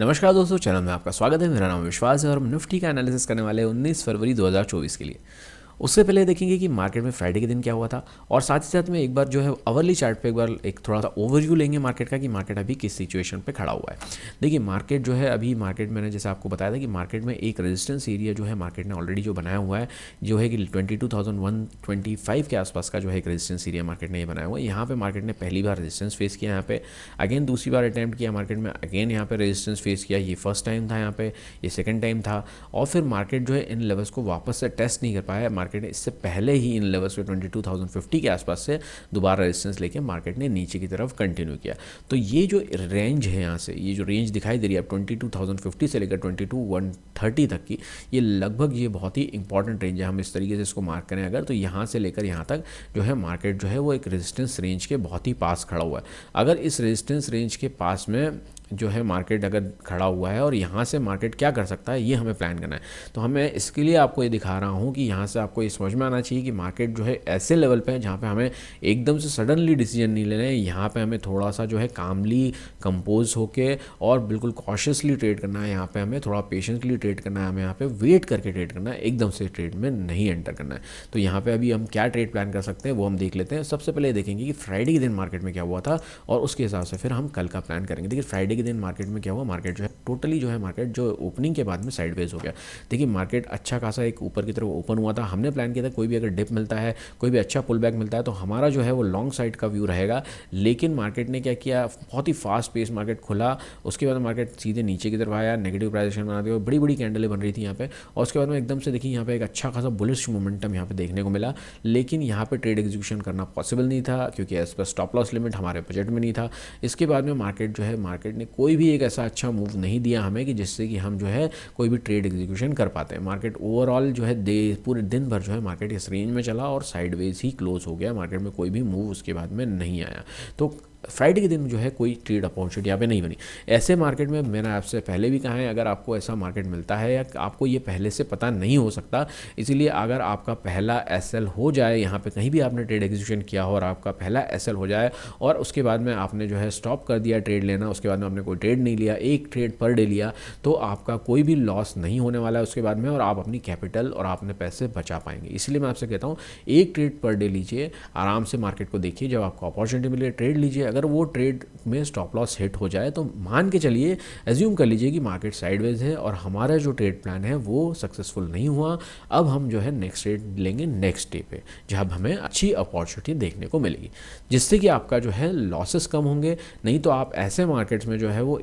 नमस्कार दोस्तों, चैनल में आपका स्वागत है। मेरा नाम विश्वास है और हम निफ्टी का एनालिसिस करने वाले हैं 19 फरवरी 2024 के लिए। उससे पहले देखेंगे कि मार्केट में फ्राइडे के दिन क्या हुआ था और साथ ही साथ में एक बार जो है अवरली चार्ट पे एक बार एक थोड़ा सा ओवरव्यू लेंगे मार्केट का कि मार्केट अभी किस सिचुएशन पे खड़ा हुआ है। देखिए मार्केट जो है अभी मार्केट मैंने जैसे आपको बताया था कि मार्केट में एक रेजिस्टेंस एरिया जो है मार्केट ने ऑलरेडी जो बनाया हुआ है जो है कि 22,125 के आसपास का जो है एक रेजिस्टेंस एरिया मार्केट ने ये बनाया हुआ है। यहाँ पे मार्केट ने पहली बार रेजिस्टेंस फेस किया, यहाँ पे अगेन दूसरी बार अटैम्प्ट किया मार्केट में, अगेन यहाँ पे रेजिस्टेंस फेस किया। ये फर्स्ट टाइम था, यहाँ पे ये सेकंड टाइम था और फिर मार्केट जो है इन लेवल्स को वापस से टेस्ट नहीं कर पाया। मार्केट ने इससे पहले ही इन लेवल्स पे 22,050 के आसपास से दोबारा रेजिस्टेंस लेके मार्केट ने नीचे की तरफ कंटिन्यू किया। तो ये जो रेंज है यहाँ से, ये जो रेंज दिखाई दे रही है 22,050 से लेकर 22,130 तक की, ये लगभग ये बहुत ही इंपॉर्टेंट रेंज है। हम इस तरीके से इसको मार्क करें अगर, तो यहाँ से लेकर यहाँ तक जो है मार्केट जो है वो एक रेजिस्टेंस रेंज के बहुत ही पास खड़ा हुआ है। अगर इस रेजिस्टेंस रेंज के पास में जो है मार्केट अगर खड़ा हुआ है और यहाँ से मार्केट क्या कर सकता है ये हमें प्लान करना है। तो हमें इसके लिए आपको ये दिखा रहा हूँ कि यहाँ से आपको ये समझ में आना चाहिए कि मार्केट जो है ऐसे लेवल पे है जहाँ पे हमें एकदम से सडनली डिसीजन नहीं लेना है। यहाँ पे हमें थोड़ा सा जो है कामली कंपोज होके और बिल्कुल कॉशियसली ट्रेड करना है। यहाँ पे हमें थोड़ा पेशेंसली ट्रेड करना है, हमें यहाँ पे वेट करके ट्रेड करना है, एकदम से ट्रेड में नहीं एंटर करना है। तो यहाँ पे अभी हम क्या ट्रेड प्लान कर सकते हैं वो हम देख लेते हैं। सबसे पहले देखेंगे कि फ्राइडे के दिन मार्केट में क्या हुआ था और उसके हिसाब से फिर हम कल का प्लान करेंगे। देखिए फ्राइडे के दिन मार्केट में क्या हुआ, मार्केट जो है टोटली जो है मार्केट जो ओपनिंग के बाद में साइडवेज हो गया। देखिए मार्केट अच्छा खासा एक ऊपर की तरफ ओपन हुआ था। हमने प्लान किया था कोई भी अगर डिप मिलता है, कोई भी अच्छा पुल बैक मिलता है तो हमारा जो है वो लॉन्ग साइड का व्यू रहेगा। लेकिन मार्केट ने क्या किया, बहुत ही फास्ट पेस मार्केट खुला, उसके बाद मार्केट सीधे नीचे की तरफ आया, नेगेटिव प्राइजेशन बनाते हुए बड़ी बड़ी कैंडलें बन रही थी यहाँ पे। और उसके बाद में एकदम से देखिए यहाँ पे एक अच्छा खासा बुलिश मोमेंटम यहाँ पे देखने को मिला। लेकिन यहाँ पे ट्रेड एग्जीक्यूशन करना पॉसिबल नहीं था क्योंकि as per stop loss limit हमारे बजट में नहीं था। इसके बाद में मार्केट जो है, मार्केट ने कोई भी एक ऐसा अच्छा मूव नहीं दिया हमें कि जिससे कि हम जो है कोई भी ट्रेड एग्जीक्यूशन कर पाते हैं। मार्केट ओवरऑल जो है पूरे दिन भर जो है मार्केट इस रेंज में चला और साइडवेज ही क्लोज हो गया। मार्केट में कोई भी मूव उसके बाद में नहीं आया। तो फ्राइडे के दिन जो है कोई ट्रेड अपॉर्चुनिटी यहाँ पे नहीं बनी। ऐसे मार्केट में मैंने आपसे पहले भी कहा है, अगर आपको ऐसा मार्केट मिलता है या आपको ये पहले से पता नहीं हो सकता, इसीलिए अगर आपका पहला एसएल हो जाए, यहाँ पे कहीं भी आपने ट्रेड एग्जीक्यूशन किया हो और आपका पहला एसएल हो जाए और उसके बाद में आपने जो है स्टॉप कर दिया ट्रेड लेना, उसके बाद में आपने कोई ट्रेड नहीं लिया, एक ट्रेड पर डे लिया, तो आपका कोई भी लॉस नहीं होने वाला है उसके बाद में और आप अपनी कैपिटल और आपने पैसे बचा पाएंगे। इसलिए मैं आपसे कहता हूँ एक ट्रेड पर डे लीजिए, आराम से मार्केट को देखिए, जब आपको अपॉर्चुनिटी मिले ट्रेड लीजिए। अगर वो ट्रेड में स्टॉप लॉस हिट हो जाए तो मान के चलिए, एज्यूम कर लीजिए कि मार्केट साइडवेज है और हमारा जो ट्रेड प्लान है वो सक्सेसफुल नहीं हुआ। अब हम जो है नेक्स्ट ट्रेड लेंगे नेक्स्ट डे पे, जब हमें अच्छी अपॉर्चुनिटी देखने को मिलेगी, जिससे कि आपका जो है लॉसेस कम होंगे। नहीं तो आप ऐसे मार्केट्स में जो है वो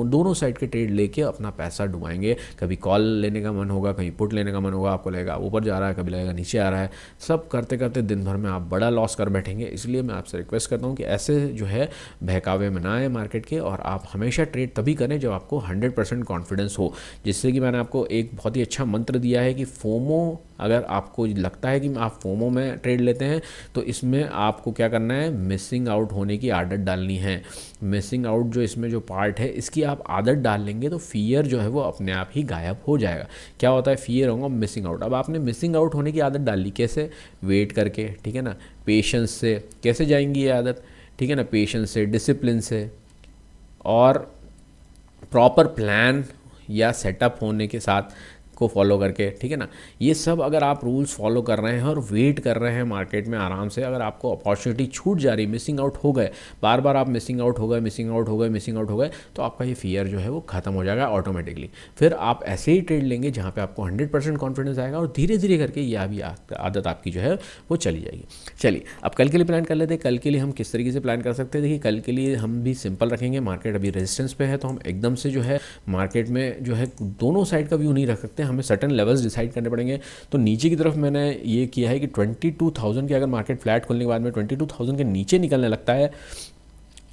दोनों साइड के ट्रेड लेके अपना पैसा डुबाएंगे। कभी कॉल लेने का मन होगा, कहीं पुट लेने का मन होगा, आपको लगेगा ऊपर जा रहा है, कभी लगेगा नीचे आ रहा है। सब करते करते दिन भर में आप बड़ा लॉस कर बैठेंगे। इसलिए मैं आपसे रिक्वेस्ट करता हूँ कि ऐसे जो है बहकावे में ना आए मार्केट के, और आप हमेशा ट्रेड तभी करें जब आपको 100% कॉन्फिडेंस हो। जिससे कि मैंने आपको एक बहुत ही अच्छा मंत्र दिया है कि फोमो, अगर आपको लगता है कि आप फोमो में ट्रेड लेते हैं तो इसमें आपको क्या करना है, मिसिंग आउट होने की आदत डालनी है। मिसिंग आउट जो इसमें जो पार्ट है इसकी आप आदत डाल लेंगे तो फियर जो है वो अपने आप ही गायब हो जाएगा। क्या होता है, फियर होगा मिसिंग आउट। अब आपने मिसिंग आउट होने की आदत डाल ली, कैसे, वेट करके, ठीक है ना, पेशेंस से। कैसे जाएंगी ये आदत, ठीक है ना, पेशेंस से, डिसिप्लिन से और प्रॉपर प्लान या सेटअप होने के साथ को फॉलो करके, ठीक है ना। ये सब अगर आप रूल्स फॉलो कर रहे हैं और वेट कर रहे हैं मार्केट में आराम से, अगर आपको अपॉर्चुनिटी छूट जा रही, मिसिंग आउट हो गए, बार बार आप मिसिंग आउट हो गए, मिसिंग आउट हो गए, मिसिंग आउट हो गए, तो आपका ये फियर जो है वो खत्म हो जाएगा ऑटोमेटिकली। फिर आप ऐसे ही ट्रेड लेंगे जहाँ पे आपको 100% कॉन्फिडेंस आएगा और धीरे धीरे करके ये अभी आदत आपकी जो है वो चली जाएगी। चलिए अब कल के लिए प्लान कर लेते हैं। कल के लिए हम किस तरीके से प्लान कर सकते हैं। देखिए कल के लिए हम भी सिंपल रखेंगे। मार्केट अभी रेजिस्टेंस पे है तो हम एकदम से जो है मार्केट में जो है दोनों साइड का व्यू नहीं रख सकते, हमें सर्टेन लेवल्स डिसाइड करने पड़ेंगे। तो नीचे की तरफ मैंने ये किया है कि 22,000 के, अगर मार्केट फ्लैट खुलने के बाद में 22,000 के नीचे निकलने लगता है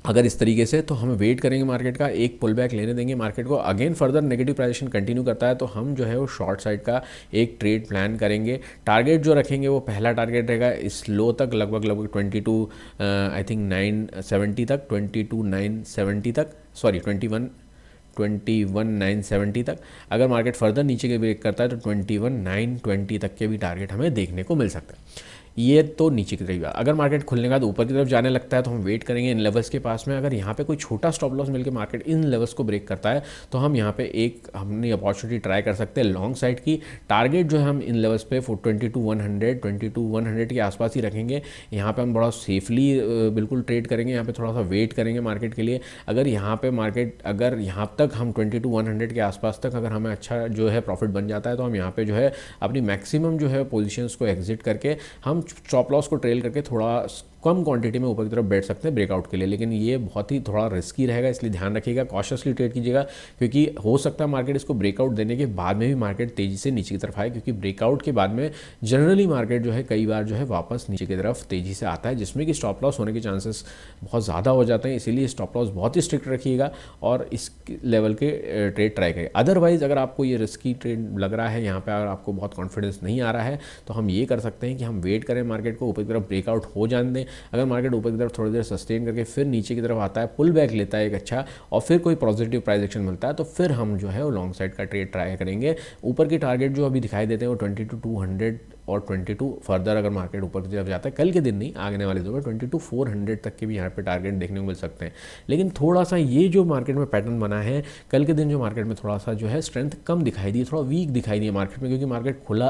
अगर इस तरीके से, तो हम वेट करेंगे मार्केट का, एक पुल बैक लेने देंगे मार्केट को। Again further negative price action continue करता है तो हम जो है वो शॉर्ट साइड का एक ट्रेड प्लान करेंगे। टारगेट जो रखेंगे वो पहला टारगेट रहेगा इस लो तक, लगभग 22 आई थिंक 970 तक, 22,970 तक, सॉरी 21,970 तक। अगर मार्केट फर्दर नीचे के ब्रेक करता है तो 21,920 तक के भी टारगेट हमें देखने को मिल सकता है। ये तो नीचे की तरफ बात। अगर मार्केट खुलने के बाद ऊपर की तरफ जाने लगता है तो हम वेट करेंगे इन लेवल्स के पास में। अगर यहाँ पे कोई छोटा स्टॉप लॉस मिलकर मार्केट इन लेवल्स को ब्रेक करता है तो हम यहाँ पे एक हमने अपॉर्चुनिटी ट्राई कर सकते हैं लॉन्ग साइड की। टारगेट जो है हम इन लेवल्स पे 22,100 के आसपास ही रखेंगे। यहाँ पे हम बड़ा सेफली बिल्कुल ट्रेड करेंगे, यहाँ पे थोड़ा सा वेट करेंगे मार्केट के लिए। अगर यहाँ पे मार्केट अगर यहाँ तक हम 22,100 के आसपास तक अगर हमें अच्छा जो है प्रॉफिट बन जाता है तो हम यहाँ पे जो है अपनी मैक्सिमम जो है पोजीशंस को एग्जिट करके हम स्टॉप लॉस को ट्रेल करके थोड़ा कम क्वांटिटी में ऊपर की तरफ बैठ सकते हैं ब्रेकआउट के लिए। लेकिन ये बहुत ही थोड़ा रिस्की रहेगा, इसलिए ध्यान रखिएगा, कॉशियसली ट्रेड कीजिएगा, क्योंकि हो सकता है मार्केट इसको ब्रेकआउट देने के बाद में भी मार्केट तेज़ी से नीचे की तरफ आए, क्योंकि ब्रेकआउट के बाद में जनरली मार्केट जो है कई बार जो है वापस नीचे की तरफ तेज़ी से आता है, जिसमें कि स्टॉप लॉस होने के चांसेस बहुत ज़्यादा हो जाते हैं। इसीलिए स्टॉप लॉस बहुत ही स्ट्रिक्ट रखिएगा और इस लेवल के ट्रेड ट्राई करिए। अदरवाइज़ अगर आपको ये रिस्की ट्रेड लग रहा है, यहाँ पर अगर आपको बहुत कॉन्फिडेंस नहीं आ रहा है, तो हम ये कर सकते हैं कि हम वेट करें मार्केट को ऊपर की तरफ ब्रेकआउट हो जाने दें। अगर मार्केट ऊपर की तरफ थोड़ी देर सस्टेन करके फिर नीचे की तरफ आता है, पुल बैक लेता है एक अच्छा, और फिर कोई पॉजिटिव प्राइस एक्शन मिलता है, तो फिर हम जो है वो लॉन्ग साइड का ट्रेड ट्राई करेंगे। ऊपर की टारगेट जो अभी दिखाई देते हैं वो 22,200 और 22 फर्दर अगर मार्केट ऊपर की तरफ जाता है, कल के दिन नहीं आने वाले दिनों में 22,400 तक के भी यहाँ पे टारगेट देखने को मिल सकते हैं। लेकिन थोड़ा सा ये जो मार्केट में पैटर्न बना है, कल के दिन जो मार्केट में थोड़ा सा जो है स्ट्रेंथ कम दिखाई दी, थोड़ा वीक दिखाई दी मार्केट में, क्योंकि मार्केट खुला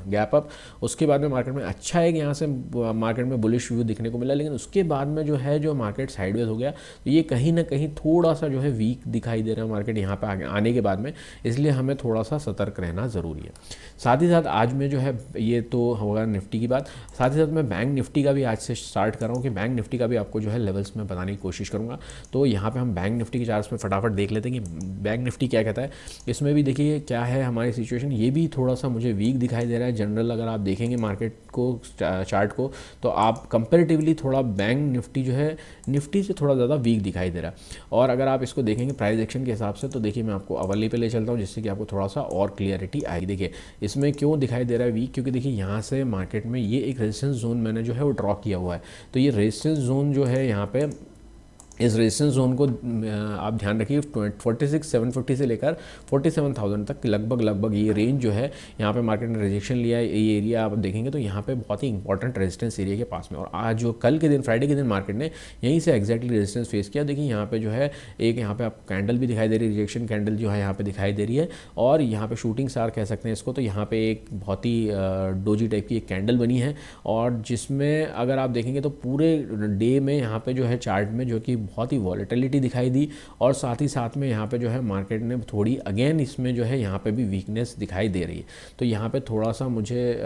गैप अप, उसके बाद में मार्केट में अच्छा है कि यहाँ से मार्केट में बुलिश व्यू दिखने को मिला, लेकिन उसके बाद में जो है जो मार्केट साइडवेज हो गया, तो ये कहीं ना कहीं थोड़ा सा जो है वीक दिखाई दे रहा है मार्केट यहाँ पे आने के बाद में, इसलिए हमें थोड़ा सा सतर्क रहना ज़रूरी है। साथ ही साथ आज में जो है ये तो होगा निफ्टी की बात, साथ ही साथ मैं बैंक निफ्टी का भी आज से स्टार्ट कर रहा हूँ कि बैंक निफ्टी का भी आपको जो है लेवल्स में बताने की कोशिश करूँगा। तो यहाँ पे हम बैंक निफ्टी के चार्ट्स में फटाफट देख लेते हैं कि बैंक निफ्टी क्या कहता है। इसमें भी देखिए क्या है हमारी सिचुएशन, ये भी थोड़ा सा मुझे वीक दिखाई दे रहा है जनरल। अगर आप देखेंगे मार्केट को चार्ट को, तो आप कंपेरेटिवली थोड़ा बैंक निफ्टी जो है निफ्टी से थोड़ा ज़्यादा वीक दिखाई दे रहा है। और अगर आप इसको देखेंगे प्राइस एक्शन के हिसाब से, तो देखिए मैं आपको अवली पे ले चलता हूँ जिससे कि आपको थोड़ा सा और क्लियरिटी आएगी। देखिए इसमें क्यों दिखाई दे रहा है वीक, क्योंकि देखिए यहाँ से मार्केट में ये एक रेजिस्टेंस जोन मैंने जो है वो ड्रॉ किया हुआ है। तो ये रेजिस्टेंस जोन जो है यहाँ पे, इस रेजिस्टेंस जोन को आप ध्यान रखिए 46,750 से लेकर 47,000 तक लगभग ये रेंज जो है यहाँ पे मार्केट ने रिजेक्शन लिया है। ये एरिया आप देखेंगे तो यहाँ पे बहुत ही इंपॉर्टेंट रेजिस्टेंस एरिया के पास में, और आज जो कल के दिन फ्राइडे के दिन मार्केट ने यहीं से एक्जैक्टली रेजिस्टेंस फेस किया। देखिए यहाँ पे जो है एक यहाँ पे आपको कैंडल भी दिखाई दे रही है, रिजेक्शन कैंडल जो है यहाँ पे दिखाई दे रही है, और यहाँ पे शूटिंग स्टार कह सकते हैं इसको। तो यहाँ पे एक बहुत ही डोजी टाइप की एक कैंडल बनी है, और जिसमें अगर आप देखेंगे तो पूरे डे में यहाँ पे जो है चार्ट में जो कि बहुत ही वॉलेटिलिटी दिखाई दी, और साथ ही साथ में यहाँ पे जो है मार्केट ने थोड़ी अगेन इसमें जो है यहाँ पे भी वीकनेस दिखाई दे रही है। तो यहाँ पे थोड़ा सा मुझे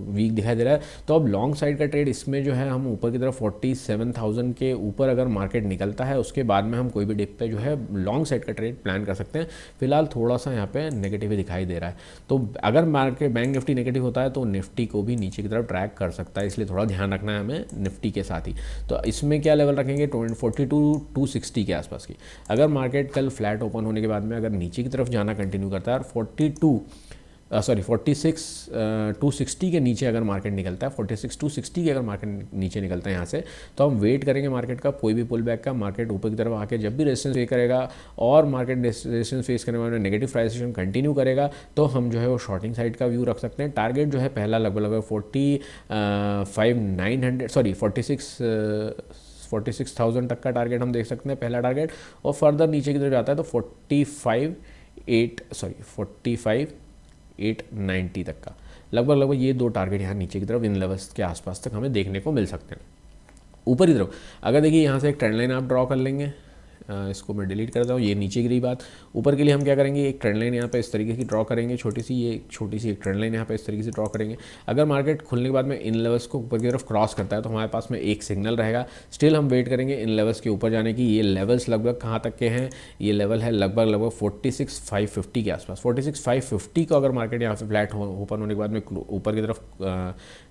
वीक दिखाई दे रहा है। तो अब लॉन्ग साइड का ट्रेड इसमें जो है हम ऊपर की तरफ 47,000 के ऊपर अगर मार्केट निकलता है, उसके बाद में हम कोई भी डिप पे जो है लॉन्ग साइड का ट्रेड प्लान कर सकते हैं। फिलहाल थोड़ा सा यहाँ पे नेगेटिव दिखाई दे रहा है, तो अगर मार्केट बैंक निफ्टी नेगेटिव होता है तो निफ्टी को भी नीचे की तरफ ट्रैक कर सकता है, इसलिए थोड़ा ध्यान रखना है हमें निफ्टी के साथ ही। तो इसमें क्या लेवल रखेंगे 42,260 के आसपास की। अगर मार्केट कल फ्लैट ओपन होने के बाद में अगर नीचे की तरफ जाना कंटिन्यू करता है और 46,260 के नीचे अगर मार्केट निकलता है, 46,260 के अगर मार्केट नीचे निकलता है यहाँ से, तो हम वेट करेंगे मार्केट का कोई भी पुल बैक का। मार्केट ऊपर की तरफ आके जब भी रेजिस्टेंस फेस करेगा और मार्केट रेजिस्टेंस फेस करने वाले नेगेटिव प्राइस एक्शन कंटिन्यू करेगा, तो हम जो है वो शॉर्टिंग साइड का व्यू रख सकते हैं। टारगेट जो है पहला लगभग 46,000 तक का टारगेट हम देख सकते हैं, पहला टारगेट। और फर्दर नीचे की तरफ जाता है तो 45,890 तक का लगभग ये दो टारगेट यहाँ नीचे की तरफ इन लेवल्स के आसपास तक हमें देखने को मिल सकते हैं। ऊपर की तरफ अगर देखिए यहाँ से एक ट्रेंड लाइन आप ड्रॉ कर लेंगे, इसको मैं डिलीट करता हूँ, ये नीचे गिरी बात। ऊपर के लिए हम क्या करेंगे, एक ट्रेंड लाइन यहाँ पे इस तरीके की ड्रॉ करेंगे, छोटी सी एक ट्रेंड लाइन यहाँ पे इस तरीके से ड्रॉ करेंगे। अगर मार्केट खुलने के बाद में इन लेवल्स को ऊपर की तरफ क्रॉस करता है तो हमारे पास में एक सिग्नल रहेगा। स्टिल हम वेट करेंगे इन लेवल्स के ऊपर जाने की। ये लेवल्स लगभग कहाँ तक के हैं, ये लेवल है लगभग 46,550 के आसपास। 46,550 को अगर मार्केट यहाँ पे फ्लैट ओपन होने के बाद में ऊपर की तरफ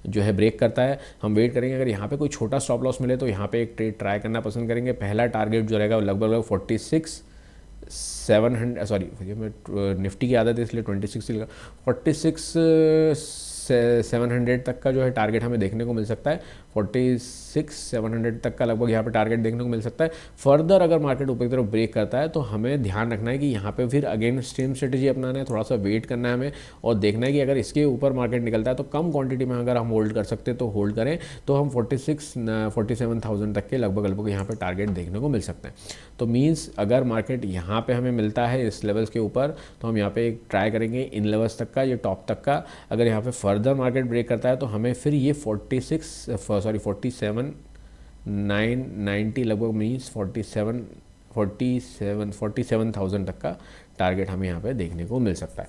जो है ब्रेक करता है, हम वेट करेंगे। अगर यहाँ पे कोई छोटा स्टॉप लॉस मिले तो यहाँ पे एक ट्रेड ट्राई करना पसंद करेंगे। पहला टारगेट जो रहेगा लगभग 46,700, सॉरी मैं निफ्टी की आदत है इसलिए 26 46 700 तक का जो है टारगेट हमें देखने को मिल सकता है। 46,700 तक का लगभग यहाँ पे टारगेट देखने को मिल सकता है। फर्दर अगर मार्केट ऊपर की तरफ ब्रेक करता है तो हमें ध्यान रखना है कि यहाँ पे फिर अगेन सेम स्ट्रेटेजी अपनाना है, थोड़ा सा वेट करना है हमें और देखना है कि अगर इसके ऊपर मार्केट निकलता है तो कम क्वांटिटी में अगर हम होल्ड कर सकते हैं तो होल्ड करें, तो हम 47,000 तक के लगभग यहाँ पे टारगेट देखने को मिल सकते हैं। तो मीन्स अगर मार्केट यहाँ पे हमें मिलता है इस लेवल्स के ऊपर तो हम यहाँ पे एक ट्राई करेंगे इन लेवल्स तक का, ये टॉप तक का। अगर यहाँ पे फर्दर मार्केट ब्रेक करता है तो हमें फिर ये 47,990 लगभग मीन्स 47,000 तक का टारगेट हमें यहाँ पे देखने को मिल सकता है।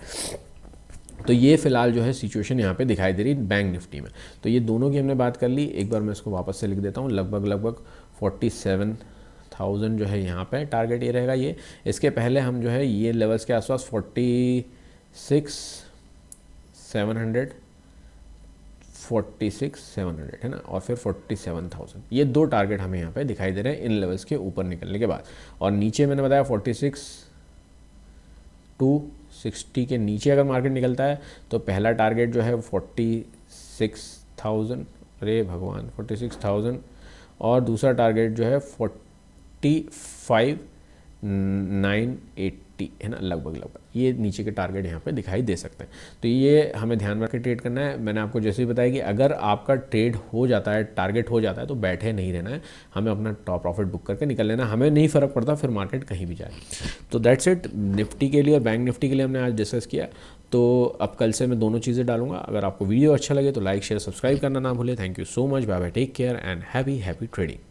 तो ये फिलहाल जो है सिचुएशन यहाँ पे दिखाई दे रही है बैंक निफ्टी में। तो ये दोनों की हमने बात कर ली। एक बार मैं इसको वापस से लिख देता हूँ, लगभग 47,000 जो है यहाँ पे टारगेट ये रहेगा। ये इसके पहले हम जो है ये लेवल्स के आसपास 46,700 है ना, और फिर 47,000, ये दो टारगेट हमें यहाँ पे दिखाई दे रहे हैं इन लेवल्स के ऊपर निकलने के बाद। और नीचे मैंने बताया 46,260 के नीचे अगर मार्केट निकलता है तो पहला टारगेट जो है 46,000, अरे भगवान 46,000, और दूसरा टारगेट जो है 45,980 है ना, लगभग ये नीचे के टारगेट यहाँ पे दिखाई दे सकते हैं। तो ये हमें ध्यान में रख के ट्रेड करना है। मैंने आपको जैसे ही बताया कि अगर आपका ट्रेड हो जाता है, टारगेट हो जाता है, तो बैठे नहीं रहना है, हमें अपना टॉप प्रॉफिट बुक करके निकल लेना। हमें नहीं फ़र्क पड़ता फिर मार्केट कहीं भी जाए। तो दैट्स इट, निफ्टी के लिए और बैंक निफ्टी के लिए हमने आज डिस्कस किया। तो अब कल से मैं दोनों चीज़ें डालूंगा। अगर आपको वीडियो अच्छा लगे तो लाइक शेयर सब्सक्राइब करना ना भूलें। Thank you so much, bye bye, take care and happy trading.